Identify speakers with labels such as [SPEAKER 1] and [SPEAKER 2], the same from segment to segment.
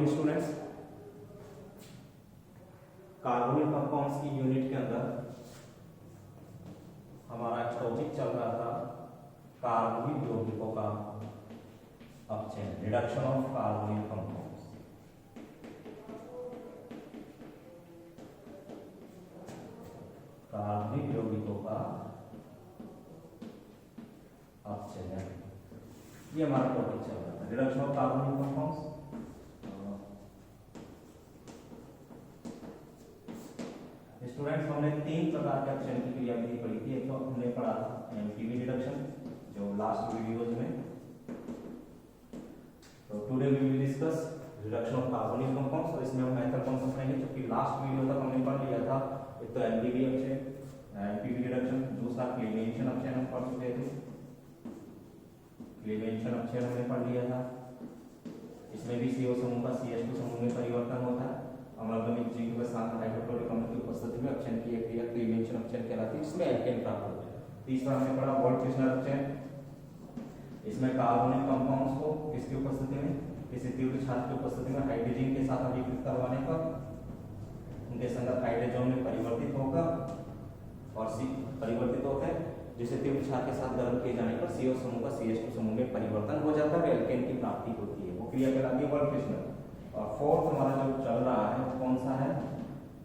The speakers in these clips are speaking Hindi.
[SPEAKER 1] Morning students. कार्बोनिक कंपाउंड्स की यूनिट के अंदर हमारा टॉपिक चल रहा था कार्बनिक यौगिकों का अपचयन, रिडक्शन ऑफ कार्बोनिक कंपाउंड्स। कार्बनिक यौगिकों का अपचयन, ये हमारा टॉपिक चल रहा था, reduction of carbonic compounds. Students, हमने 3 प्रकार के अपचयन की क्रियाविधि पढ़ी थी। एक तो हमने पढ़ा था एमपीवी रिडक्शन, जो लास्ट वीडियोज में। तो today we will discuss reduction of carbonic compounds, और इसमें हम मेथड कौन सा पढ़ेंगे, क्योंकि लास्ट वीडियो तक हमने पढ़ लिया था एक तो एमपीवी अपचयन, एमपीवी रिडक्शन, दूसरा क्लीवेंशन अपचयन हम पढ़ चुके थे। क्लीवेंशन अपचयन हमने पढ़ लिया था, इसमें भी CO समूह का CH2 समूह में परिवर्तन होता है। अम्लगमिक जिंक के साथ हाइड्रोक्लोरिक अम्ल की उपस्थिति में अपचयन की एक क्रिया क्लीवेंशन अपचयन कहलाती है, इसमें एल्केन प्राप्त होता है। तीसरा हमने पढ़ा वोल्ट-फ्रिशनर अपचयन, इसमें कार्बोनिक कंपाउंड्स को किसकी उपस्थिति में, किसी तीव्र क्षार की उपस्थिति में हाइड्रोजन के साथ अभिकृत करवाने पर उनके संगत हाइड्रोजन में परिवर्तित होकर और परिवर्तित होकर जिसे तीव्र क्षार के साथ गर्म किए जाने पर CO समूह का CH2 समूह में परिवर्तन हो जाता है, एल्केन की प्राप्ति होती है, वो क्रिया कहलाती है वोल्ट-फ्रिशनर। और फोर्थ हमारा जो चल रहा है वो कौन सा है,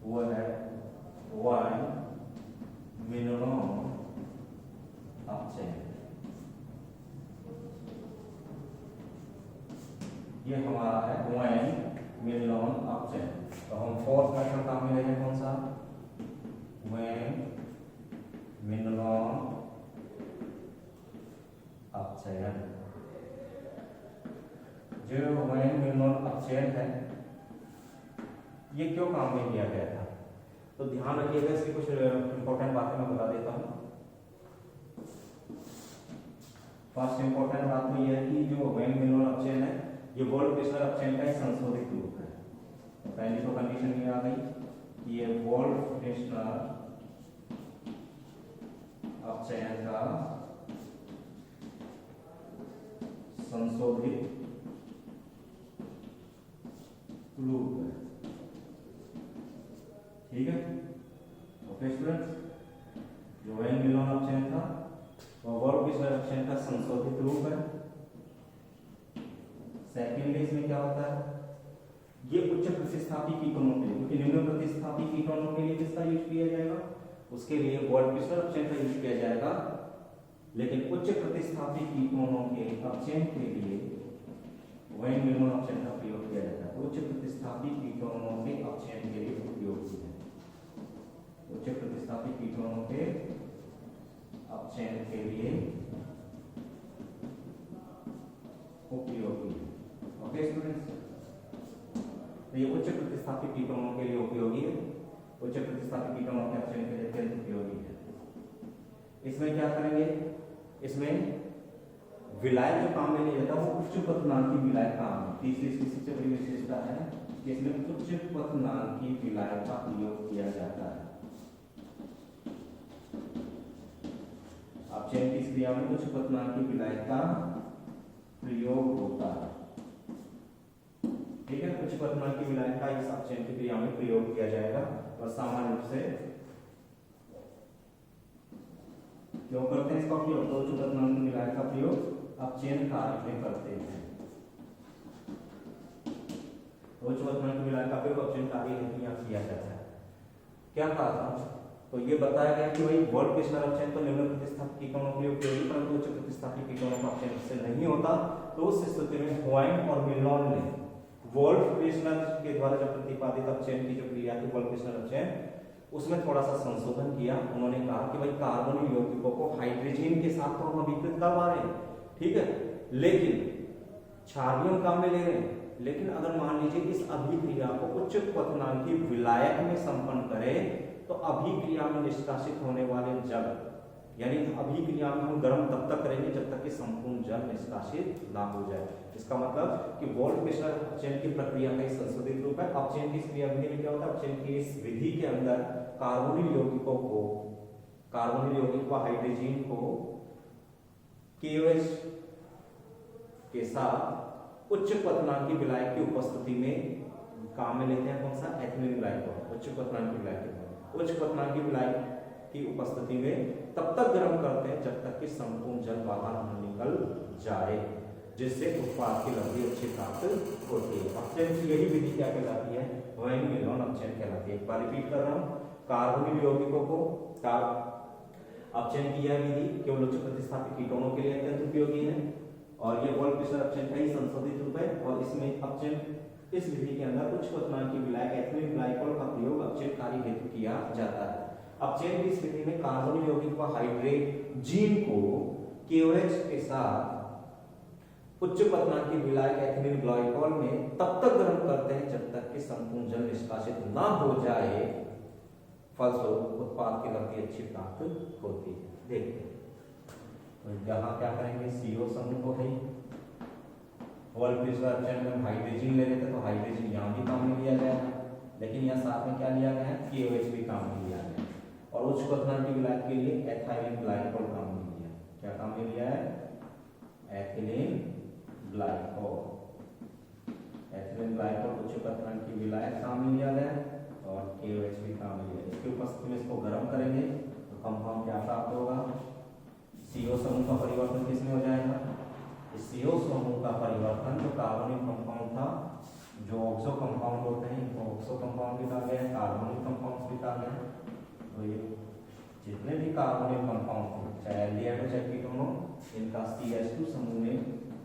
[SPEAKER 1] वो है वाइन मिनोन अपचयन। ये हमारा है वाइन मिनोन अपचयन। तो हम फोर्थ मेथड काम में ले रहे हैं कौन सा, वाइन मिनोन अपचयन। जो वाइन मिनोन अपचयन है, ये क्यों काम में लिया गया था, तो ध्यान रखिएगा, इसकी कुछ इंपॉर्टेंट बातें मैं बता देता हूं। फर्स्ट इंपॉर्टेंट बात तो यह है कि जो वाइन मिनोन अपचयन है, ये वोल्ट-फ्रिशनर अपचयन का एक संशोधित रूप है। तो पहली तो कंडीशन ये आ गई कि ये वोल्ट-फ्रिशनर अपचयन का संशोधित रूप है, ठीक है। ओके स्टूडेंट्स, जो वाइन मिनोन अपचयन था वो वोल्ट-फ्रिशनर अपचयन का संशोधित रूप है। सेकेंडली इसमें क्या होता है, ये उच्च प्रतिस्थापी कीटोनों के लिए, क्योंकि निम्न प्रतिस्थापी कीटोनों के लिए किसका यूज किया जाएगा, उसके लिए वोल्ट-फ्रिशनर अपचयन का यूज किया जाएगा। लेकिन उच्च प्रतिस्थापी कीटोनों के अपचयन के लिए वाइन मिनोन अपचयन का प्रयोग किया जाता है। उच्च प्रतिस्थापी कीटोनों के अपचयन के लिए उपयोगी है, उच्च प्रतिस्थापी कीटोनों के अपचयन के लिए उपयोगी है। ओके स्टूडेंट्स, तो ये उच्च प्रतिस्थापी कीटोनों के लिए उपयोगी है, उच्च प्रतिस्थापी कीटोनों के अपचयन के लिए अत्यंत उपयोगी है। इसमें क्या करेंगे, इसमें विलायक जो काम में लिया जाता है वो उच्च पथनांकी विलायक काम है। तीसरी इसकी सबसे बड़ी विशेषता है कि इसमें उच्च पथनांकी विलायक का प्रयोग किया जाता है। अपचयन की क्रिया में उच्च पथनांकी विलायक का प्रयोग होता है, ठीक है। उच्च पथनांकी विलायक का इस अपचयन की क्रिया में प्रयोग किया जाएगा, और सामान्य रूप से क्यों करते हैं इसका उपयोग, तो उच्च पथनांकी विलायक का प्रयोग अपचयन कार्य में करते हैं। उच्च पथनांकी विलायक का प्रयोग अपचयन कार्य में किया जाता है। क्या कहा था, तो ये बताया गया कि भाई वोल्ट-फ्रिशनर अपचयन तो निम्न प्रतिस्थापी कीटोनों के लिए उपयोगी, परंतु उच्च प्रतिस्थापी कीटोनों का अपचयन इससे नहीं होता। तो उस स्थिति में वाइन और मिनोन ने वोल्ट-फ्रिशनर के द्वारा जो प्रतिपादित अपचयन की जो क्रिया थी वोल्ट-फ्रिशनर अपचयन, उसमें थोड़ा सा संशोधन किया। उन्होंने कहा कि भाई कार्बनिक यौगिकों को हाइड्रोजन के साथ तो हम अभिकृत करवा रहे हैं, ठीक है, लेकिन क्षार भी हम काम में ले रहे हैं, लेकिन अगर मान लीजिए इस अभिक्रिया को उच्च पथनांकी विलायक में संपन्न करें तो अभिक्रिया में निष्कासित होने वाले जल, यानी अभिक्रिया में हम गर्म तब तक करेंगे जब तक कि संपूर्ण जल निष्कासित ना हो जाए। इसका मतलब कि वोल्ट-फ्रिशनर अपचयन की प्रक्रिया का एक संशोधित रूप है। अपचयन की क्रिया विधि में क्या होता है, अपचयन की इस विधि के अंदर कार्बोनिल यौगिक को हाइड्रोजन को KOH के साथ उच्च क्वथनांकी विलायक की उपस्थिति में काम में लेते हैं कौन सा, एथिलीन ग्लाइकोल। उच्च क्वथनांकी विलायक, उच्च क्वथनांकी विलायक की उपस्थिति में तब तक गर्म करते हैं जब तक कि संपूर्ण जल बाहर न निकल जाए, जिससे उत्पाद की लब्धि अच्छी प्राप्त होती है। अपचयन की यही विधि क्या कहलाती है, वैन मिलोन अपचयन कहलाती है। एक बार रिपीट कर रहा हूँ, कार्बनिक यौगिकों को अपचयन की यह विधि केवल उच्च प्रतिस्थापित कीटोनों के लिए अत्यंत उपयोगी है और यह वोल्ट-पिस्टर अपचयन का ही संशोधित रूप है। और इसमें अपचयन, इस विधि के अंदर उच्च क्वथनांकी विलायक एथिलीन ग्लाइकोल का प्रयोग अपचयन कार्य हेतु किया जाता है। अपचयन की इस विधि में कार्बनिक यौगिक व हाइड्रोजन को KOH के साथ उच्च क्वथनांकी विलायक एथिलीन ग्लाइकोल में तब तक गर्म करते हैं जब तक कि संपूर्ण जल निष्कासित ना हो जाए, फलस्वरूप उत्पाद की लब्धि अच्छी प्राप्त होती है। देखते हैं तो यहाँ क्या करेंगे, CO समूह को है वोल्ट-पिस्टर अपचयन में हाइड्रोजन ले लेते तो हाइड्रोजन यहाँ भी काम में लिया जाएगा, लेकिन यहाँ साथ में क्या लिया गया है, KOH भी काम में लिया गया और उच्च क्वथनांकी विलायक के लिए एथिलीन ग्लाइकोल काम में लिया। क्या काम में लिया है, एथिलीन ग्लाइकोल। एथिलीन ग्लाइकोल उच्च क्वथनांकी विलायक काम में लिया गया और KOH भी काम में लिया। इसकी उपस्थिति में इसको गर्म करेंगे तो कंपाउंड क्या प्राप्त होगा, CO समूह का परिवर्तन किसमें हो जाएगा, इस CO समूह का परिवर्तन जो कार्बनिक कंपाउंड था, जो ऑक्सो कंपाउंड होते हैं, तो ऑक्सो कंपाउंड भी आ गया, कार्बनिक कंपाउंड भी आ गया। तो ये जितने भी कार्बनिक कंपाउंड थे, चाहे एल्डिहाइड हो चाहे कीटोन हो, इनका CH2 समूह में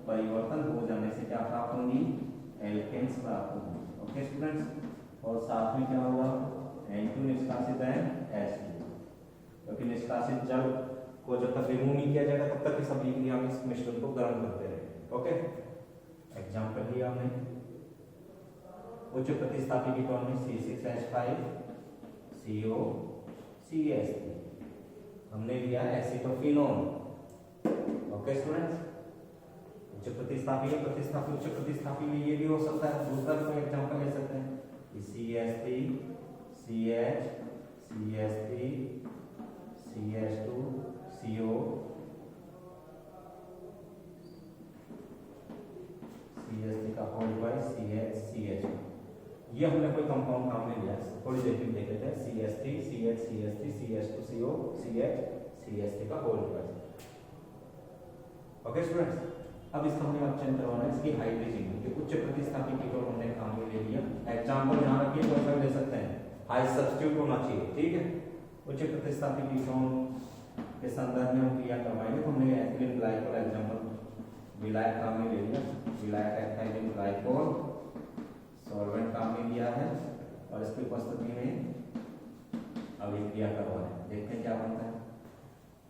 [SPEAKER 1] परिवर्तन हो जाने से क्या प्राप्त होंगी, एल्केन्स प्राप्त होंगी। ओके स्टूडेंट्स, और साथ में क्या होगा, N2 निष्कासित है H2, क्योंकि निष्कासित जल को जब तक रिमूव नहीं किया जाएगा तब तक इस अभिक्रिया में इस मिश्रण को गर्म करते रहेंगे। ओके, एग्जांपल लिया हमने, उच्च प्रतिस्थापी कीटोन में C6H5 CO CH3 हमने लिया एसिटोफिनोन। ओके स्टूडेंट्स, उच्च प्रतिस्थापी है, प्रतिस्थापी उच्च प्रतिस्थापी में ये भी हो सकता है। दूसरा कोई एग्जांपल ले सकते हैं, CH3 CH CH3 CH2 CO CH3 का होल बाय CH CH, ये हमने कोई कंपाउंड काम में लिया, थोड़ी देर में देख लेते हैं। CH3 CH CH3 CH2 CO CH CH3 का होल बाय। ओके स्टूडेंट्स, अब इसका हमें अपचयन करवाना है, इसकी हाइड्रोजन ये उच्च प्रतिस्थापी कीटोन हमने काम में ले लिया। एग्जांपल यहां रखिए, कोई सा ले सकते हैं, हाई सब्स्टिट्यूट होना चाहिए, ठीक है। उच्च प्रतिस्थापी कीटोन के संदर्भ में हम क्रिया करवाएंगे, तो हमने एथिलीन ग्लाइकोल एग्जांपल विलायक काम में ले लिया, विलायक एथिलीन ग्लाइकोल सॉल्वेंट काम में लिया है और इसकी उपस्थिति में अभिक्रिया करवाना है, देखते हैं क्या बनता है।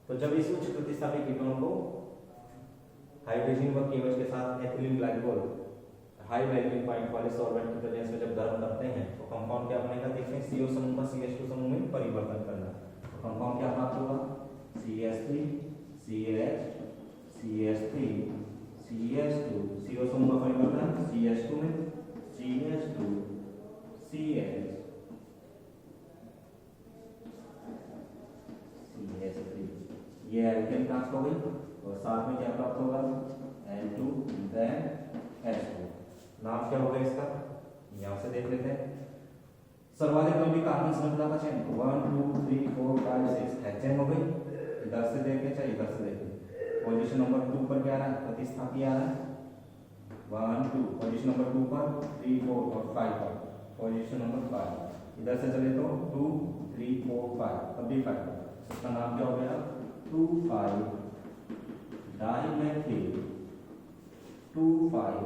[SPEAKER 1] तो जब इस उच्च प्रतिस्थापी कीटोन को हाइड्रोजन व KOH के साथ ethylene glycol high melting point वाले सॉल्वेंट की वजह से जब गर्म करते हैं तो कंपाउंड क्या बनेगा, देखते हैं। CO समूह का CH2 समूह में परिवर्तन करना, तो कंपाउंड क्या प्राप्त होगा, CH3 CH CH3 CH2 CO समूह का परिवर्तन CH2 में CH2 CH CH3, ये एल्केन प्राप्त हो गई और साथ में क्या प्राप्त होगा, N2 then H2। नाम क्या होगा इसका, यहां से देख लेते हैं। सर्वाधिक लंबी कार्बन श्रृंखला का चयन 1 2 3 4 5 6 हेक्सेन हो गई। इधर से देखें चाहे इधर से देखें, पोजीशन नंबर 2 पर क्या आ रहा है, प्रतिस्थापी आ रहा है 1 2, पोजीशन नंबर 2 पर 3 4 और 5 पर, पोजीशन नंबर 5 इधर से चले तो 2 3 4 5 तब भी 5, इसका नाम क्या हो गया, 2,5 डाइमेथिल 2,5।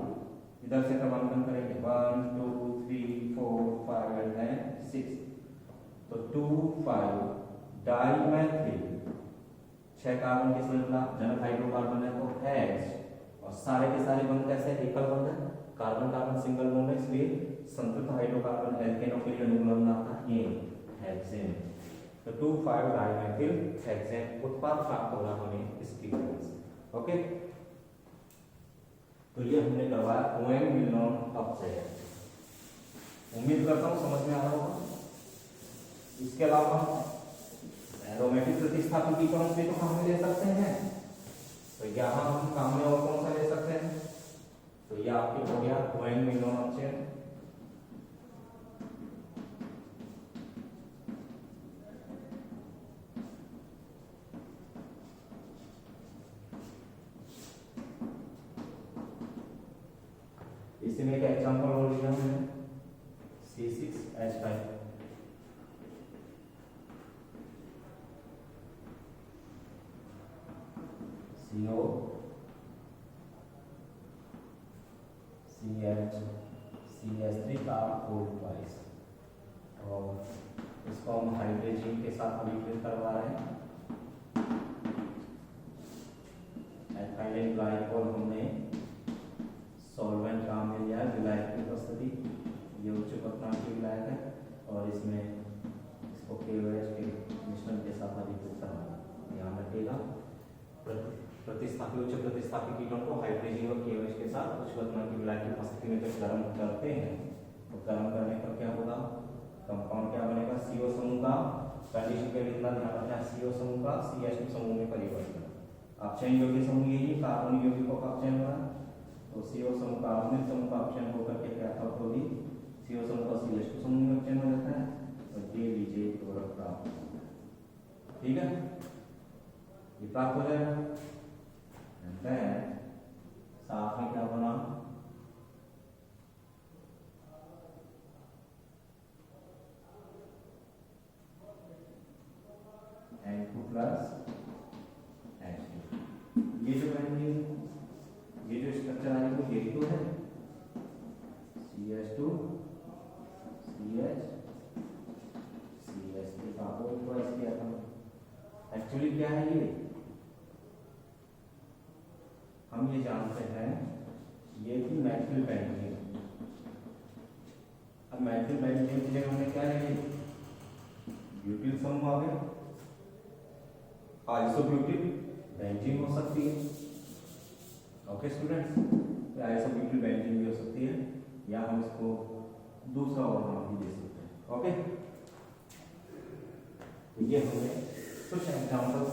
[SPEAKER 1] इधर से क्रमांकन करेंगे 1 2 3 4 5 एंड 6, तो 2,5 डाइमेथिल 6 कार्बन की श्रृंखला, जनक हाइड्रोकार्बन है तो H, और सारे के सारे बंध कैसे, एकल बंध है, कार्बन कार्बन सिंगल बॉन्ड है, इसलिए संतृप्त हाइड्रोकार्बन एल्केनों के लिए अनुगुण बंध आता है हेक्सेन। तो 2,5 डाइमेथिल हेक्सेन उत्पाद प्राप्त होगा हमें इसकी वजह से। ओके, तो ये हमने करवाया ओएन मिलनॉन अपचयन। उम्मीद करता हूं समझ में आ रहा होगा। इसके अलावा एरोमेटिक प्रतिस्थापी कीटोन भी तो काम में ले सकते हैं, तो यहाँ हम काम में और कौन सा ले सकते हैं, तो ये आपके हो गया गोइंग मिनोन ऑप्शन। इसमें एक एग्जांपल और लिया हमने C6H5। CO CH3 का 4 ट्वाइस, और इसको हम हाइड्रोजन के साथ अभिक्रिया करवा रहे हैं। एथाइलिन ग्लाइकोल हमने सॉल्वेंट काम में लिया है, विलायक की उपस्थिति, ये उच्च क्वथनांक की विलायक है, और इसमें इसको KOH के मिश्रण के साथ अभिक्रिया करवाना। ध्यान रखिएगा, प्रतिस्थापी उच्च प्रतिस्थापी कीटों को हाइड्रोजन और KOH के साथ उच्च क्वथनांक की विलायक की उपस्थिति में जब गर्म करते हैं तो गर्म करने पर क्या होगा, कंपाउंड क्या बनेगा, CO समूह का कंडीशन के लिए इतना ध्यान रखना है, CO समूह का CH2 समूह में परिवर्तन। अपचयन योग्य समूह यही कार्बन यौगिकों का अपचयन हो रहा है, तो CO समूह कार्बनिक समूह का अपचयन होकर के क्या होगी, CO समूह का CH2 समूह में अपचयन हो जाता है, तो ये लीजिए प्रोडक्ट प्राप्त। ठीक है, ये प्राप्त हो जाएगा। साथ में क्या बना, N2 प्लस H2। ये जो बनेंगे, ये जो स्ट्रक्चर आएगा यही तो है, CH2 CH CH3 का कोई ट्वाइस किया था। एक्चुअली क्या है ये, हम ये जानते हैं ये थी मैथिल बेंजीन। अब मैथिल बेंजीन की जगह हमने क्या है, ब्यूटिल समूह आ गया, आइसोब्यूटिल बेंजीन हो सकती है। ओके स्टूडेंट्स, आइसोब्यूटिल बेंजीन भी हो सकती है, या हम इसको दूसरा और नाम भी दे सकते हैं। ओके, तो ये हमने कुछ एग्जांपल्स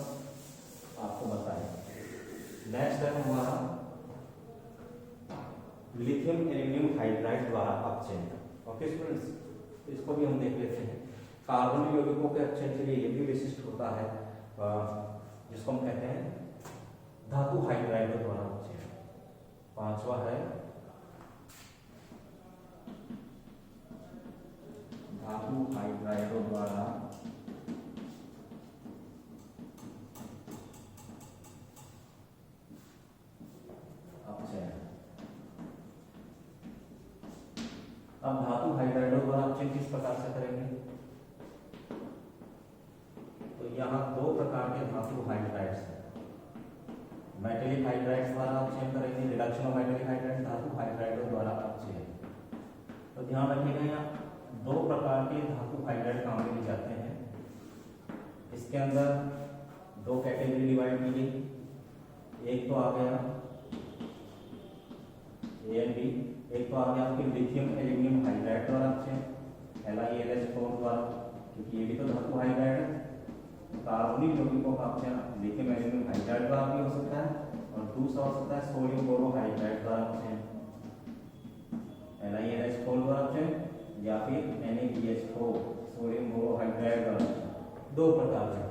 [SPEAKER 1] आपको बताए। नेक्स्ट है हमारा लिथियम एल्यूमिनियम हाइड्राइड द्वारा अपचयन। ओके स्टूडेंट्स, इसको भी हम देख लेते हैं। कार्बन यौगिकों के अपचयन के लिए ये भी विशिष्ट होता है, जिसको हम कहते हैं धातु हाइड्राइड द्वारा अपचयन। पांचवा है धातु हाइड्राइडों द्वारा अपचयन। अब धातु हाइड्राइडों द्वारा अपचयन किस प्रकार से करेंगे, तो यहाँ दो प्रकार के धातु हाइड्राइड्स हैं। मेटेलिक हाइड्राइड्स द्वारा अपचयन करेंगे, रिडक्शन ऑफ मेटेलिक हाइड्राइड, धातु हाइड्राइडों द्वारा अपचयन। तो ध्यान रखिएगा, यहाँ दो प्रकार के धातु हाइड्राइड काम में लिए जाते हैं। इसके अंदर दो कैटेगरी डिवाइड की गई, एक तो आ गया ए एंड बी, एक तो आ गया आपके लिथियम एल्यूमिनियम हाइड्राइड द्वारा अपचयन, LiAlH4 द्वारा, क्योंकि ये भी तो धातु हाइड्राइड है। कार्बनिक यौगिकों का अपचयन लिथियम एल्यूमिनियम हाइड्राइड द्वारा भी हो सकता है, और दूसरा हो सकता है सोडियम बोरोहाइड्राइड द्वारा अपचयन, LiAlH4 द्वारा अपचयन, या फिर NaBH4 सोडियम बोरोहाइड्राइड द्वारा अपचयन। दो प्रकार है।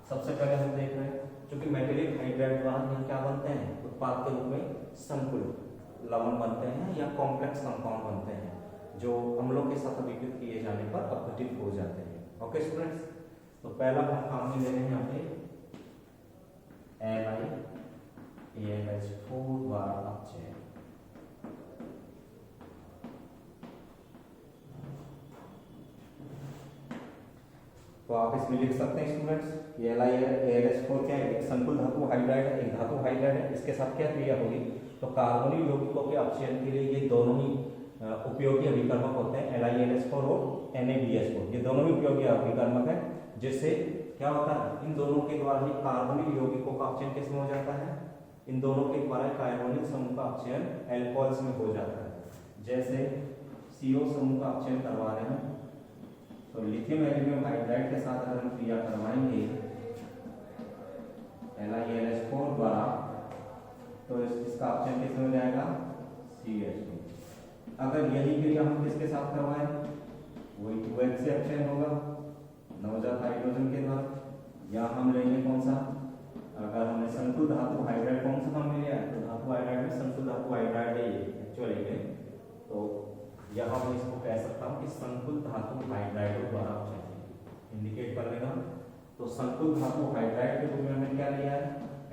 [SPEAKER 1] सबसे पहले हम देख रहे हैं, क्योंकि मेटेलिक हाइड्राइड द्वारा यहाँ क्या बनते हैं, उत्पाद के रूप में संकुल लवण बनते हैं या कॉम्प्लेक्स कंपाउंड बनते हैं, जो अम्लों के साथ अभिकृत किए जाने पर अपघटित हो जाते हैं। ओके स्टूडेंट्स, तो पहला हम काम में ले रहे हैं यहाँ पे LiAlH4 द्वारा अपचयन। तो आप इसमें लिख सकते हैं स्टूडेंट्स, ये LiAlH4 क्या है, एक संकुल धातु हाइड्राइड है, एक धातु हाइड्राइड है। इसके साथ क्या क्रिया होगी, तो कार्बनिक यौगिकों के अपचयन के लिए ये दोनों ही उपयोगी अभिकर्मक होते हैं, LiAlH4 और NaBH4। ये दोनों ही उपयोगी अभिकर्मक है, जिससे क्या होता है, इन दोनों के द्वारा ही कार्बनिक यौगिकों का अपचयन किसमें हो जाता है, इन दोनों के द्वारा कार्बनिक समूह का अपचयन एल्कोहल्स में हो जाता है। जैसे CO समूह का अपचयन करवा रहे हैं, तो लिथियम एल्यूमिनियम हाइड्राइड के साथ अगर हम क्रिया करवाएंगे LiAlH4 द्वारा, तो इसका अपचयन किसमें हो जाएगा, CH2। अगर यही क्रिया हम किसके साथ करवाएं, वही 2H से एक्सचेंज होगा नवजात हाइड्रोजन के द्वारा। या हम लेंगे कौन सा, अगर हमने संकुल धातु हाइड्राइड कौन सा हम लिया है, तो धातु हाइड्राइड में संकुल धातु हाइड्राइड है ये एक्चुअली में। तो यहाँ मैं इसको कह सकता हूँ कि संकुल धातु हाइड्राइड द्वारा अपचयन इंडिकेट कर लेना। तो संकुल धातु हाइड्राइड के रूप में हमने क्या लिया है,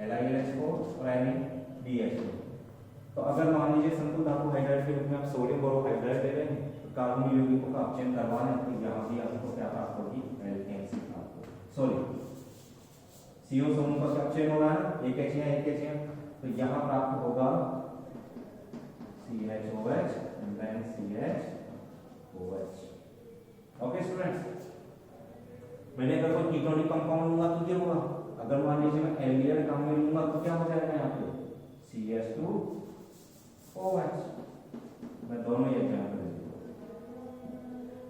[SPEAKER 1] LiLH4 और NaBH4। तो अगर मान लीजिए संकुल धातु हाइड्राइड के रूप में आप सोडियम बोरोहाइड्राइड ले रहे हैं, तो कार्बन यौगिकों का अपचयन करवा रहे हैं, तो यहाँ भी आपको क्या प्राप्त होगी, एल्केन प्राप्त, सॉरी CO समूह का क्या अपचयन हो रहा है, एक H, तो यहाँ प्राप्त होगा CHOH and then CHOH। Okay students, मैंने अगर कोई कीटोनिक कंपाउंड लूंगा तो क्या होगा, अगर मान लीजिए मैं एल्डिहाइड काम में लूंगा तो क्या हो जाएगा यहाँ पे CH2OH। मैं दोनों ये क्या कर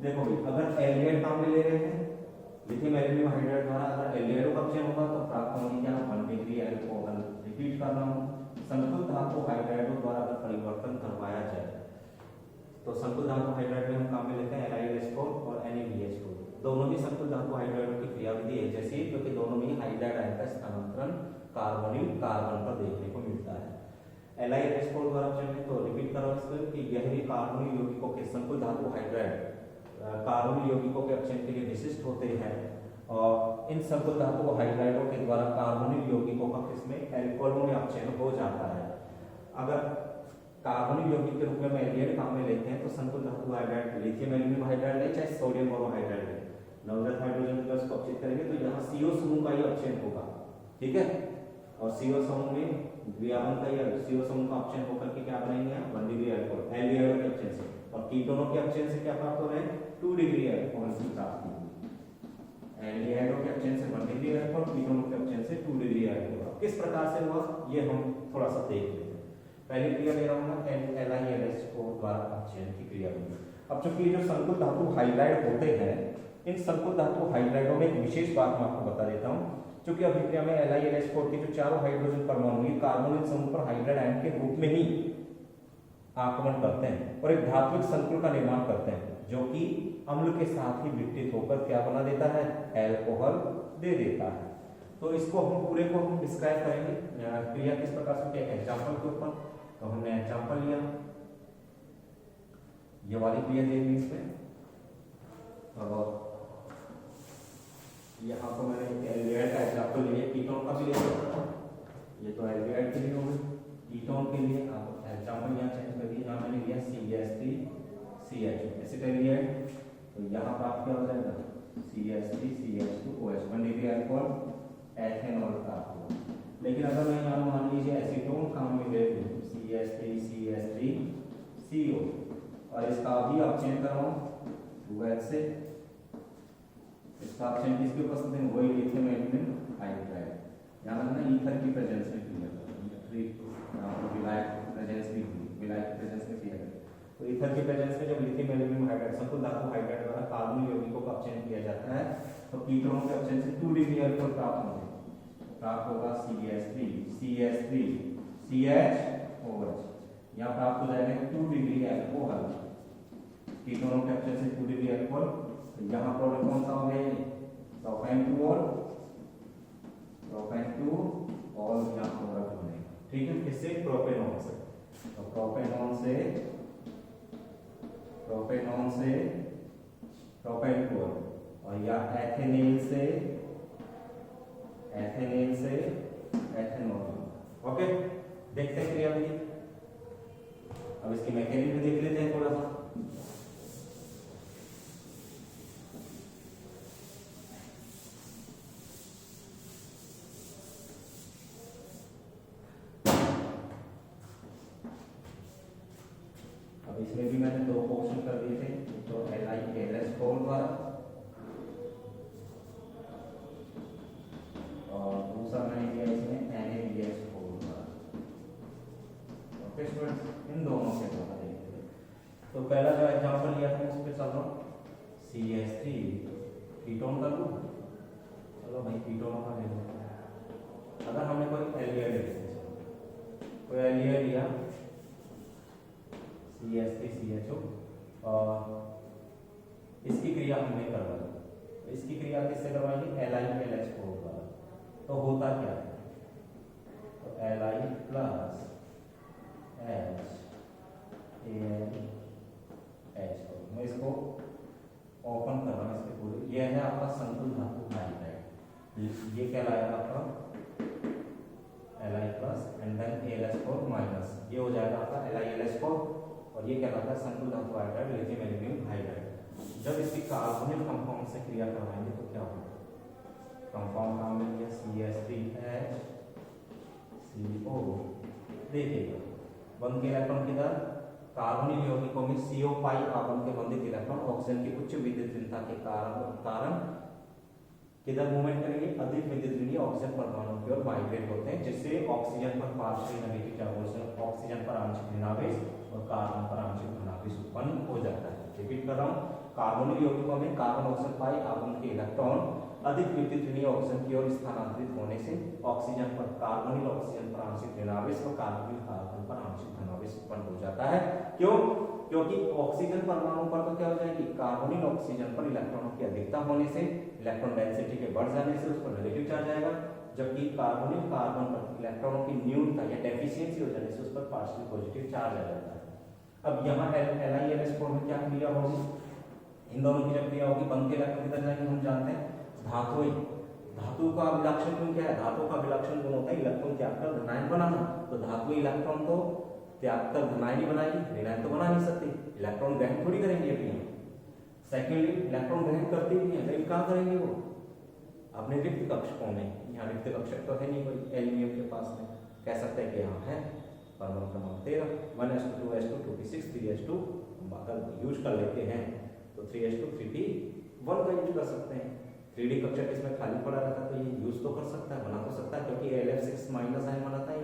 [SPEAKER 1] देखो भाई, अगर एल्डिहाइड काम में ले रहे हैं लिथियम एल्यूमिनियम हाइड्राइड द्वारा, अगर एल्डिहाइड का अपचयन होगा तो प्राप्त होगी क्या 1 डिग्री अल्कोहल। रिपीट कर रहा हूँ, संकुल धातु हाइड्राइड द्वारा अगर परिवर्तन करवाया जाए तो संकुल धातु हाइड्राइड में हम काम में लेते हैं LiLH4 और NaBH4। दोनों ही संकुल धातु हाइड्राइडों की क्रियाविधि है जैसी, क्योंकि दोनों में हाइड्राइड आयन का स्थानांतरण कार्बोनिल कार्बन पर देखने को मिलता है। LiLH4 द्वारा अपचयन, तो रिपीट करो इसको कि यह भी कार्बोनिल यौगिकों के संकुल धातु हाइड्राइड कार्बोनिल यौगिकों के अपचयन के लिए विशिष्ट होते हैं और इन संकुल धातु हाइड्राइडों के द्वारा कार्बोनिल यौगिकों का किसमें एल्कोहलों में अपचयन हो जाता है। अगर कार्बोनिल यौगिक के रूप में एल्डिहाइड काम में लेते हैं तो संकुल धातु हाइड्राइड लिथियम एल्यूमिनियम हाइड्राइड ले चाहे सोडियम बोरोहाइड्राइड ले, नवजात हाइड्रोजन के गैस को अपचित करेंगे तो यहाँ CO समूह का ही अपचयन होगा, ठीक है। और CO समूह में द्विआवन का ही CO समूह का अपचयन होकर के क्या बनाएंगे आप 1 डिग्री अल्कोहल एल्डिहाइड के अपचयन से, और कीटोनों के अपचयन से क्या प्राप्त हो रहे हैं 2 डिग्री अल्कोहल की प्राप्ति होगी। एल्डिहाइडों के अपचयन से 1 डिग्री अल्कोहल, कीटोनों के अपचयन से 2 डिग्री अल्कोहल। किस प्रकार से हुआ ये हम थोड़ा सा देख लेते हैं। पहली क्रिया ले रहा हूं मैं LiLH4 द्वारा अपचयन की क्रिया में। अब चूंकि जो संकुल धातु हाइड्राइड होते हैं, इन संकुल धातु हाइड्राइडों में एक विशेष बात मैं आपको बता देता हूं, क्योंकि अभिक्रिया में LiLH4 के जो चारों हाइड्रोजन परमाणु कार्बोनिल समूह पर हाइड्राइड आयन के रूप में ही आक्रमण करते हैं और एक धात्विक संकुल का निर्माण करते हैं जो कि अम्ल के साथ ही विघटित होकर क्या बना देता है, एल्कोहल दे देता है। तो इसको हम पूरे को हम डिस्क्राइब करेंगे क्रिया किस प्रकार से, एक एग्जांपल के ऊपर। तो हमने एग्जांपल लिया, ये वाली क्रिया दे दी इसमें, और यहाँ तो मैंने एल्डिहाइड का एग्जांपल लिया, कीटोन का भी ले सकता हूँ, ये तो एल्डिहाइड के लिए हो गई। कीटोन के लिए आप एग्जांपल यहाँ चेंज कर दिए, यहाँ मैंने लिया CH3CH2 एसिटाइलिहाइड, तो यहाँ प्राप्त क्या हो जाएगा CH3CH2OH 1 डिग्री अल्कोहल एथेनॉल प्राप्त होगा। लेकिन अगर मैं यहाँ मान लीजिए एसीटोन काम में ले लूँ CH3CH3CO और इसका भी अपचयन कराऊँ 2H से, इसका अपचयन किसके उपस्थिति में, वही लिथियम एल्यूमिनियम हाइड्राइड। यहाँ ना ईथर की प्रेजेंस में क्रिया विलायक प्रेजेंस में किया जाता है। तो ईथर की प्रेजेंस में जब लिथियम एल्यूमिनियम हाइड्राइड संकुल धातु हाइड्राइड द्वारा कार्बोनिल यौगिकों का अपचयन किया जाता है तो कीटोनों के अपचयन से 2 डिग्री अल्कोहल प्राप्त होंगे, प्राप्त होगा CH3CH3CHOH। यहाँ प्राप्त हो जाएगा 2 डिग्री अल्कोहल, कीटोनों के अपचयन से 2 डिग्री अल्कोहल। तो यहाँ प्रोडक्ट कौन सा हो गया, प्रोपेन 2 और यहाँ प्रोडक्ट बनेगा, ठीक है, किससे, प्रोपेनॉन से। तो प्रोपेन से प्रोपेन 2 और या एथेनेल से एथेनॉल। ओके, देखते हैं क्रिया विधि। अब इसकी मैकेनिज्म देख लेते हैं थोड़ा सा। अब इसमें भी मैंने 2 ऑप्शन कर दिए थे, तो LiLH4 द्वारा और दूसरा मैंने दिया इसमें NaBH4 द्वारा। ओके स्टूडेंट्स, इन दोनों के द्वारा देखते हैं। तो पहला जो एग्जांपल लिया था उस पे चल रहा हूँ, CH3 कीटोन का लूँ, चलो भाई कीटोन का ले लेते हैं। अगर हमने कोई एल्डिहाइड लिया CH3CHO और इसकी क्रिया हमने करवाई, इसकी क्रिया किससे करवाएंगे LiLH4 द्वारा। तो होता क्या है, तो Li प्लस H मैं इसको ओपन कर रहा हूँ इसके पूरे। ये है आपका संकुल धातु हाइड्राइड, ये कहलाएगा आपका Li plus and then AlH4 minus, ये हो जाएगा आपका LiLH4 और ये कहलाता है संकुल धातु हाइड्राइड लिथियम एल्यूमिनियम हाइड्राइड। जब इसकी कार्बोनिल कंपाउंड से क्रिया करवाएंगे तो क्या होगा, कंपाउंड नाम मिल गया CH3HCO। देखिएगा बंध के इलेक्ट्रॉन किधर, कार्बोनिल यौगिकों में CO पाई आबंध के बंधित इलेक्ट्रॉन ऑक्सीजन की उच्च विद्युत ऋणता के कारण किधर मूवमेंट करेंगे, अधिक विद्युत ऋणी ऑक्सीजन परमाणु की ओर माइग्रेट होते हैं, जिससे ऑक्सीजन पर पार्शियल नेगेटिव चार्ज, ऑक्सीजन पर आंशिक ऋणावेश और कार्बन पर आंशिक धनावेश उत्पन्न हो जाता है। रिपीट कर रहा हूँ, कार्बोनिल यौगिकों में कार्बन ऑक्सीजन पाई आबंध के इलेक्ट्रॉन अधिक विद्युत ऋणी ऑक्सीजन की ओर स्थानांतरित होने से ऑक्सीजन पर कार्बोनिल ऑक्सीजन पर आंशिक ऋणावेश और कार्बोनिल कार्बन पर आंशिक धनावेश उत्पन्न हो जाता है। क्यों, क्योंकि ऑक्सीजन परमाणु पर तो क्या हो जाएगी, कार्बोनिल ऑक्सीजन पर इलेक्ट्रॉनों की अधिकता होने से, इलेक्ट्रॉन डेंसिटी के बढ़ जाने से उस पर नेगेटिव चार्ज आएगा, जबकि कार्बोनिल कार्बन पर इलेक्ट्रॉनों की न्यूनता या डेफिशिएंसी हो जाने से उस पर पार्शियल पॉजिटिव चार्ज आ जाता है। अब यहाँ LiLH4 में क्या क्रिया होगी, इन दोनों की जब क्रिया होगी बंध के इलेक्ट्रॉन किधर जाएंगे, हम जानते हैं धातु का विलक्षण गुण क्या है, धातु का विलक्षण गुण होता है इलेक्ट्रॉन त्याग कर धनायन बनाना। तो धातु इलेक्ट्रॉन तो त्याग कर धनायन ही बनाएगी, ऋणायन तो बना नहीं सकती, इलेक्ट्रॉन ग्रहण थोड़ी करेंगे अभी। सेकेंडली इलेक्ट्रॉन ग्रहण करती भी है, लेकिन कहाँ करेंगे वो, अपने रिक्त कक्षकों में। यहाँ रिक्त कक्षक तो है नहीं कोई एल्यूमिनियम के पास में, कह सकते हैं कि यहाँ है परमाणु क्रमांक 13 1s2 2s2 2p6 3s2 अगर यूज कर लेते हैं तो 3s2 3p1 का यूज कर सकते हैं। 3d कक्षक इसमें खाली पड़ा रहता तो ये यूज तो कर सकता है, बना तो सकता है, क्योंकि LF6 माइनस आयन बनाता है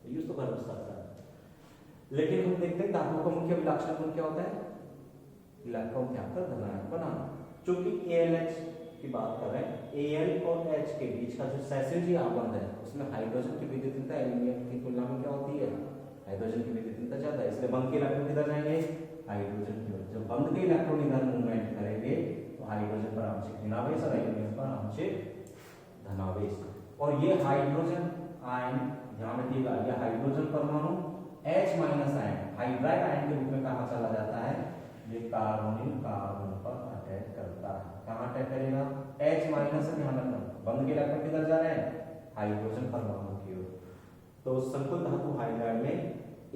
[SPEAKER 1] तो यूज तो कर सकता है। लेकिन हम देखते हैं धातु का मुख्य विलक्षण गुण क्या होता है, इलेक्ट्रॉन त्याग कर धनायन बनाना। चूंकि ALH की बात कर रहे हैं, Al और H के बीच का जो सैसिडी आबंध है उसमें हाइड्रोजन की विद्युतता एल्यूमिनियम की तुलना में क्या होती है, हाइड्रोजन की विद्युतता ज्यादा है, इसलिए बंध के इलेक्ट्रॉन किधर जाएंगे, हाइड्रोजन की ओर। जब बंध के इलेक्ट्रॉन इधर मूवमेंट करेंगे तो हाइड्रोजन पर आंशिक ऋणावेश और एल्यूमिनियम पर आंशिक धनावेश। और ये हाइड्रोजन आयन ध्यान रखिएगा, यह हाइड्रोजन परमाणु H minus ion hydride ion के रूप में कहा चला जाता है, ये कार्बोनिल कार्बन पर अटैक करता है। कहाँ अटैक करेगा, H माइनस से ध्यान रखना, बंध के इलेक्ट्रॉन किधर जा रहे हैं, हाइड्रोजन परमाणु की ओर। तो संकुल धातु हाइड्राइड में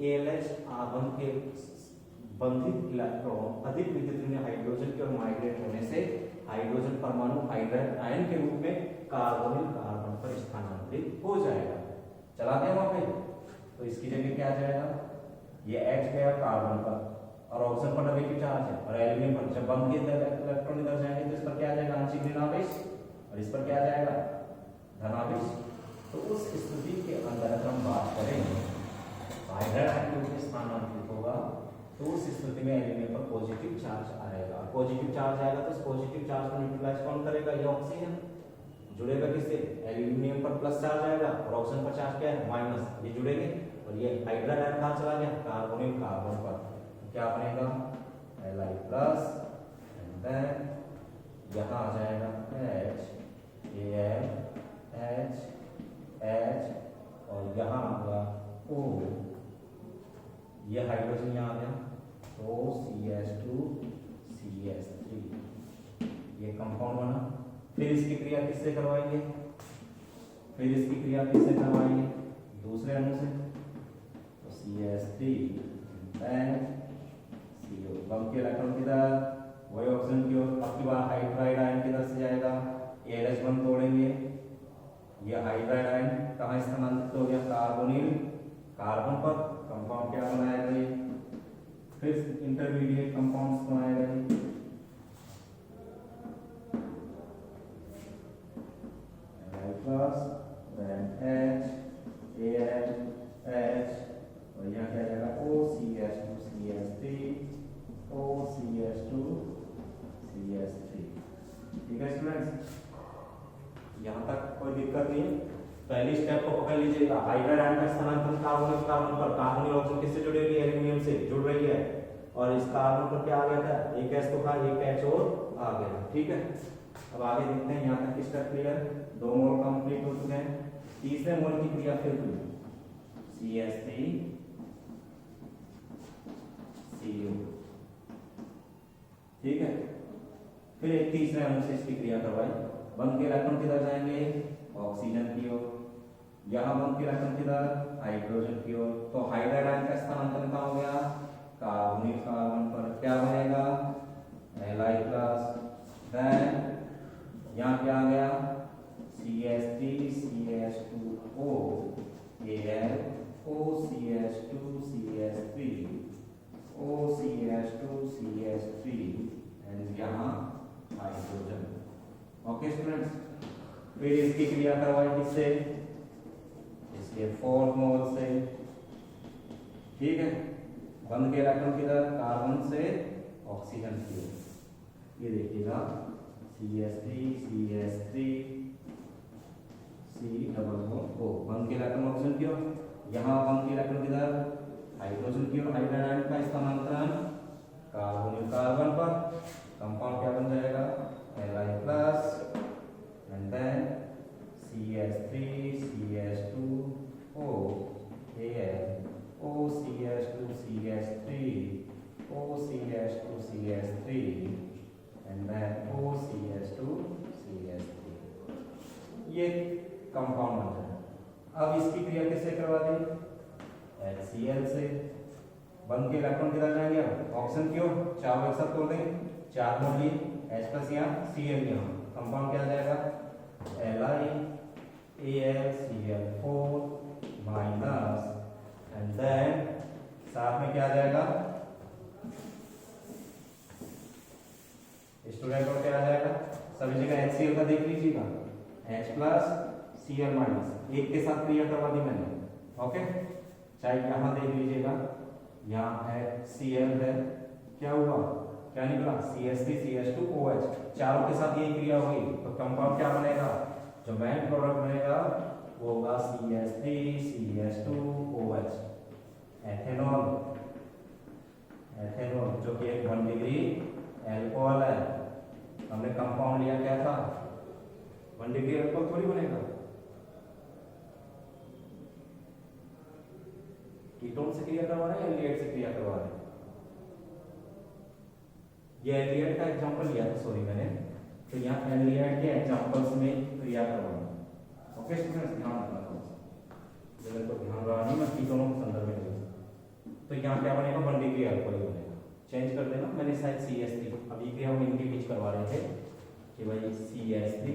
[SPEAKER 1] ALH आबंध के बंधित इलेक्ट्रॉन अधिक विद्युत ऋण हाइड्रोजन की ओर माइग्रेट होने से हाइड्रोजन परमाणु हाइड्राइड आयन के रूप में कार्बोनिल कार्बन पर स्थानांतरित हो जाएगा। चलाते हैं वहां पे, तो इसकी जगह क्या आ जाएगा, ये H गया कार्बन पर और ऑक्सीजन पर नेगेटिव चार्ज है और एल्यूमिनियम पर, जब बंध के इलेक्ट्रॉन इधर जाएंगे तो इस पर क्या आ जाएगा, आंशिक ऋणावेश और इस पर क्या आ जाएगा, धनावेश। तो उस स्थिति के अंदर अगर हम बात करेंगे हाइड्राइड आयन के रूप में स्थानांतरित होगा तो उस स्थिति में एल्यूमिनियम पर पॉजिटिव चार्ज आएगा। पॉजिटिव चार्ज आएगा तो इस पॉजिटिव चार्ज को न्यूट्रलाइज कौन करेगा, ये ऑक्सीजन जुड़ेगा किससे, एल्यूमिनियम पर प्लस चार्ज आएगा और ऑक्सीजन पर चार्ज क्या है, माइनस, ये जुड़ेंगे और ये हाइड्राइड आयन कहाँ चला गया, कार्बोनिल कार्बन पर। तो क्या बनेगा, Li प्लस एंड देन यहाँ आ जाएगा H Al H H और यहाँ आ गया O, ये हाइड्रोजन यहाँ आ गया तो CH2 CH3, ये कंपाउंड बना। फिर इसकी क्रिया किससे करवाएंगे, दूसरे अणु से, तो CH3 CO, बंध के इलेक्ट्रॉन किधर, वही ऑक्सीजन की ओर। अब की बार हाइड्राइड आयन किधर से जाएगा, ALH बंध तोड़ेंगे, ये हाइड्राइड आयन कहाँ स्थानांतरित हो गया, कार्बोनिल कार्बन पर, कंपाउंड क्या बनाया गया, फिर इंटरमीडिएट कंपाउंड्स बनाए गए, plus then H Al H और यहाँ क्या जाएगा OCH2 CH3 OCH2 CH3। ठीक है स्टूडेंट्स, यहाँ तक कोई दिक्कत नहीं है। पहली स्टेप को पकड़ लीजिएगा, हाइड्रोजन आयन का स्थानांतरण कार्बन कार्बन पर, कार्बन ऑक्सीजन किससे जुड़ी हुई है, एल्यूमिनियम से जुड़ रही है, और इस कार्बन पर क्या आ गया था, एक एच तो था, एक एच और आ गया। ठीक है, अब आगे देखते हैं, यहाँ तक स्टेप क्लियर, 2 मोल कंप्लीट हो चुके हैं। तीसरे मोल की क्रिया फिर हुई CH3CO, ठीक है। फिर एक तीसरे अणु से इसकी क्रिया करवाई, बंध के इलेक्ट्रॉन किधर जाएंगे, ऑक्सीजन की ओर, यहाँ बंध के इलेक्ट्रॉन किधर, हाइड्रोजन की ओर। तो हाइड्रोजन आयन का स्थानांतरण कहाँ हो गया, कार्बोनिल कार्बन पर, क्या बनेगा, Li+, देन यहाँ क्या आ गया, CH3 CH2O, Al OCH2 CH3 OCH2 CH3 and यहाँ हाइड्रोजन। ओके स्टूडेंट्स, फिर इसकी क्रिया करवाई किससे, इसके 4 मोल से। ठीक है, बंध के इलेक्ट्रॉन किधर, कार्बन से ऑक्सीजन की ओर, ये देखिएगा CH3 CH3 C+O, बंध के इलेक्ट्रॉन ऑक्सीजन की ओर, यहाँ बंध के इलेक्ट्रॉन किधर, हाइड्रोजन की ओर। हाइड्रोजन आयन का स्थानांतरण कार्बोनिल कार्बन पर, कंपाउंड क्या बन जाएगा, Li+ and then CH3 CH2O Al OCH2 CH3 OCH2 CH3 and then OCH2 CH3, ये कंपाउंड बन जाए। अब इसकी क्रिया किससे करवा दें, HCl से, बंध के इलेक्ट्रॉन किधर जाएंगे, ऑक्सीजन की ओर, चार एक साथ तोड़ देंगे, 4 मोल लिए, H+ यहाँ Cl यहाँ, कंपाउंड क्या आ जाएगा, LiAlCl4 माइनस एंड देन साथ में क्या आ जाएगा स्टूडेंट, और क्या आ जाएगा, सभी जगह HCl का देख लीजिएगा, H+ Cl-, एक के साथ क्रिया करवा दी मैंने। ओके, चाहे यहाँ देख लीजिएगा, यहाँ है Cl है, क्या हुआ, क्या निकला, CH3 CH2OH, चारों के साथ ये क्रिया होगी, तो कंपाउंड क्या बनेगा, जो मेन प्रोडक्ट बनेगा वो होगा CH3 CH2OH, एथेनॉल, एथेनॉल जो कि एक 1 डिग्री अल्कोहल है। हमने कंपाउंड लिया क्या था, 1 डिग्री अल्कोहल थोड़ी बनेगा, कीटोन से क्रिया करवा रहे हैं, एल्डिहाइड से क्रिया करवा रहे हैं। ये एल्डिहाइड का एग्जांपल लिया था, सॉरी मैंने, तो यहाँ एल्डिहाइड के एग्जांपल्स में क्रिया करवाना। ओके स्टूडेंट्स, ध्यान रखना, मेरे को ध्यान रहा नहीं, मैं कीटोनों के संदर्भ में लिया। तो यहाँ क्या बनेगा, 1 डिग्री अल्कोहल बनेगा, चेंज कर देना, मैंने शायद CH3 अभी क्रिया हम इनके बीच करवा रहे थे कि भाई CH3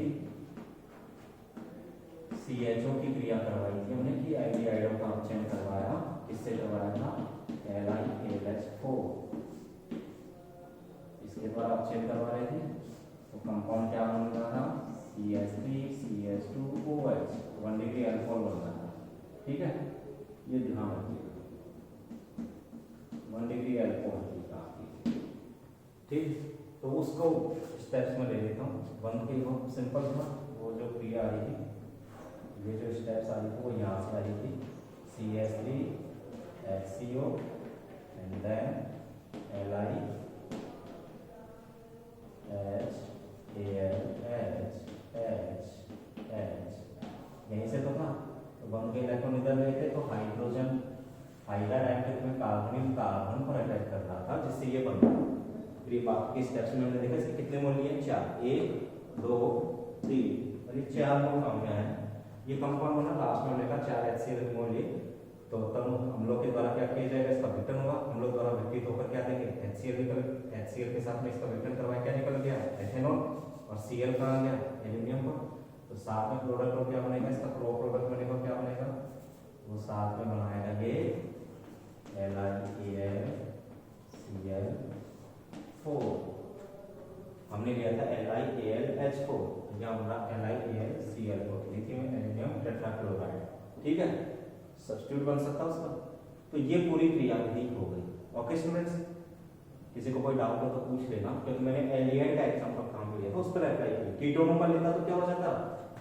[SPEAKER 1] CHO की क्रिया करवाई थी हमने कि एल्डिहाइडों का चयन करवाया, किससे करवाया था, LiAlH4, इसके द्वारा चेक करवा रहे थे। तो कंपाउंड क्या बन रहा था, CH3 CH2OH, 1 डिग्री अल्कोहल बन रहा था। ठीक है, ये ध्यान रखिएगा, 1 डिग्री अल्कोहल की बात। ठीक, तो उसको स्टेप्स में ले लेता हूँ। 1 के बहुत सिंपल था, वो जो क्रिया आ रही थी, ये जो स्टेप्स आ रही थी वो यहाँ से आ रही थी, CH3 HCO and then LiHAlH, यहीं से तो था। तो 1 के इलेक्ट्रॉन इधर गए थे, तो हाइड्रोजन हाइड्राइड आयन में कार्बोनिल कार्बन पर अटैक कर रहा था, जिससे ये बन रहा। फिर ये बाकी के स्टेप्स में हमने देखा इसके कितने मोल लिए, 4, 1 2 3, और ये 4 मोल कम है। ये कंपाउंड बना, लास्ट में हमने कहा 4 HCl मोल लिए, तो तब हम लोग के द्वारा क्या किया जाएगा, इसका विघटन होगा, हम लोग द्वारा विघटित होकर क्या देंगे, HCl के साथ में इसका विघटन करवाया, क्या निकल गया, एथेनॉल, और Cl कहाँ आ गया, एल्यूमिनियम पर। तो साथ में प्रोडक्ट और क्या बनेगा, इसका प्रो प्रोडक्ट बनेगा, क्या बनेगा, वो साथ में बनाएगा ये LiAlCl4, हमने लिया था LiAlH4, यहाँ बना LiAlCl4, लिथियम एल्यूमिनियम टेट्राक्लोराइड। ठीक है, सब्स्टिट्यूट बन सकता है उसका। तो ये पूरी क्रिया विधि हो गई। ओके स्टूडेंट्स, किसी को कोई डाउट हो तो पूछ लेना, क्योंकि मैंने एल्डिहाइड का एग्जांपल काम लिया था, उस पर अप्लाई किया। कीटोनों पर लेता तो क्या हो जाता,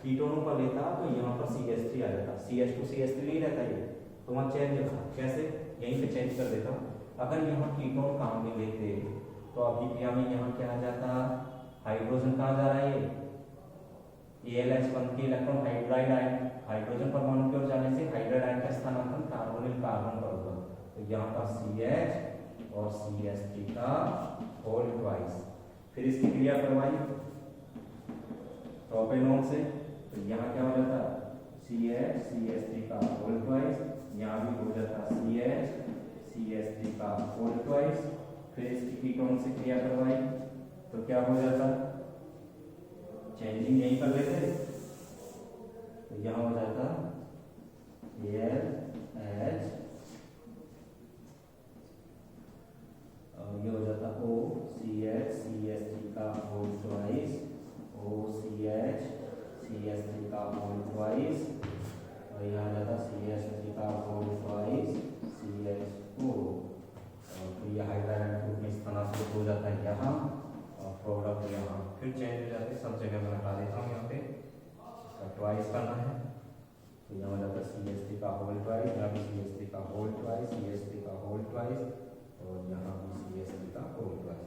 [SPEAKER 1] कीटोनों पर लेता तो यहाँ पर CH3 आ जाता, CH2 CH3 नहीं रहता ये, तो वहाँ चेंज था। कैसे? यहीं पे चेंज कर देता हूँ। अगर यहाँ कीटोन काम में लेते तो अभिक्रिया में यहाँ क्या आ जाता, हाइड्रोजन कहाँ जा रहा है, ALH1 की इलेक्ट्रॉन हाइड्राइड आयन, हाइड्रोजन परमाणु की ओर जाने से हाइड्राइड आयन का स्थानांतरण कार्बोनिल कार्बन पर होगा, तो यहाँ पर CH और CH3 का होल ट्वाइस। फिर इसकी क्रिया करवाई प्रोपेनॉन से, तो यहाँ क्या हो जाता, CH CH3 का होल ट्वाइस, यहाँ भी हो जाता CH CH3 का होल ट्वाइस। फिर इसकी कीटोन से क्रिया करवाई तो क्या हो जाता, चेंजिंग यहीं कर लेते, तो यहाँ हो जाता ALH और ये हो जाता OCH CH3 का होल ट्वाइस, OCH CH3 का होल ट्वाइस, और यहाँ जाता CH3 का होल ट्वाइस CH4, और फिर ये हाइड्राइड ग्रुप में स्थानांतरित हो जाता है यहाँ, और प्रोडक्ट यहाँ फिर चेंज हो जाते हैं। सब जगह मैं हटा देता हूँ, यहाँ पे इसका ट्वाइस करना है, तो यहाँ हो जाता है CH3 का होल ट्वाइस, यहाँ भी CH3 का होल ट्वाइस, CH3 का होल ट्वाइस, और यहाँ भी CH3 का होल ट्वाइस।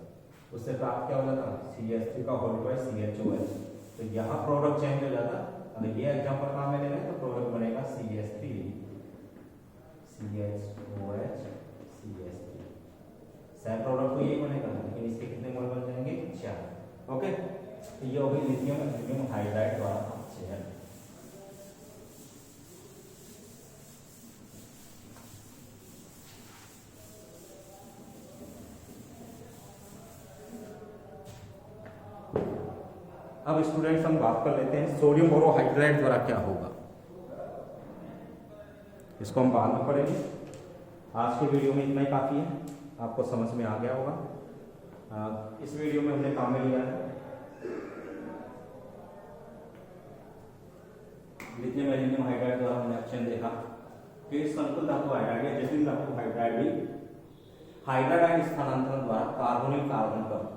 [SPEAKER 1] उससे प्राप्त क्या हो जाता, CH3 का होल ट्वाइस CHOH, तो यहाँ प्रोडक्ट चेंज हो जाता। अगर ये एग्जाम्पल काम में ले लें तो प्रोडक्ट बनेगा CH3 CHOH CH3, same product तो यही बनेगा, लेकिन इसके कितने मोल बन जाएंगे, 4। ओके, तो ये हो गई लिथियम एल्यूमिनियम हाइड्राइड द्वारा अपचयन। अब स्टूडेंट्स हम बात कर लेते हैं सोडियम बोरोहाइड्राइड द्वारा क्या होगा, इसको हम बाद में पढ़ेंगे। आज के वीडियो में इतना ही काफ़ी है, आपको समझ में आ गया होगा। इस वीडियो में हमने काम में लिया है लिथियम एल्यूमिनियम हाइड्राइड द्वारा हमने अपचयन देखा। फिर संकुल धातु हाइड्राइड या जटिल धातु हाइड्राइड भी हाइड्राइड आयन स्थानांतरण द्वारा कार्बोनिल कार्बन पर,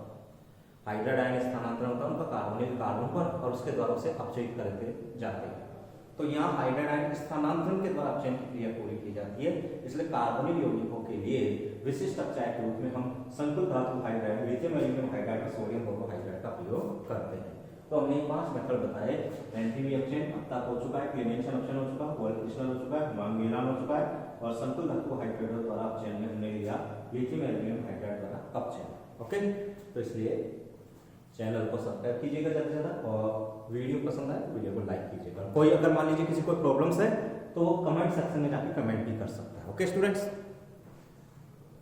[SPEAKER 1] हाइड्राइड आयन स्थानांतरण होता है उनका कार्बोनिल कार्बन पर, और उसके द्वारा उसे अपचयित करते जाते हैं। तो यहाँ हाइड्राइड आयन स्थानांतरण के द्वारा अपचयन की क्रिया पूरी की जाती है, इसलिए कार्बोनिल यौगिकों के लिए विशिष्ट अपचय के रूप में हम संकुल धातु हाइड्राइड लिथियम एल्यूमिनियम हाइड्राइड और सोडियम बोरोहाइड्राइड का प्रयोग करते हैं। तो हमने 5 मेथड बताए, एंटीवी अपचयन अब तक हो चुका है, क्लीवेंशन अपचयन हो चुका है, वॉल क्रिस्टल हो चुका है, हिमांग मिलान हो चुका है, और संकुल धातु हाइड्राइड द्वारा अपचयन में हमने लिया लिथियम एल्यूमिनियम हाइड्राइड द्वारा अपचयन। ओके, तो इसलिए चैनल को सब्सक्राइब कीजिएगा ज़्यादा से ज़्यादा, और वीडियो पसंद आए तो वीडियो को लाइक कीजिएगा। कोई अगर मान लीजिए किसी को प्रॉब्लम्स है तो कमेंट सेक्शन में जाके कमेंट भी कर सकता है। Okay students.